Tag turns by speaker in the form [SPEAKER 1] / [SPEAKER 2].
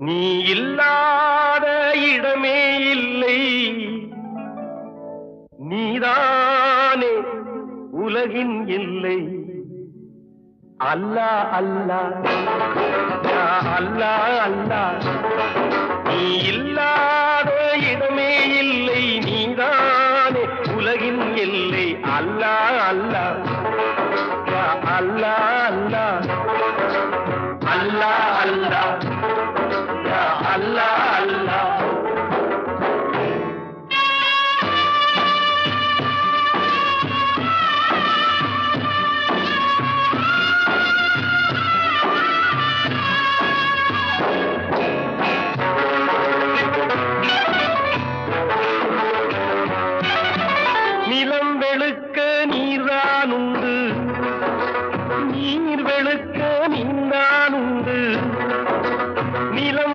[SPEAKER 1] நீ இல்லாத இடமே இல்லை, நீதானே உலகின் இல்லை. அல்லாஹ் அல்லாஹ் யா அல்லாஹ் அல்லாஹ், நீ இல்லாத இடமே இல்லை, நீதானே உலகின் இல்லை. அல்லாஹ் அல்லாஹ் யா அல்லாஹ் அல்லாஹ், அல்லாஹ் அல்லாஹ் யா அல்லாஹ்.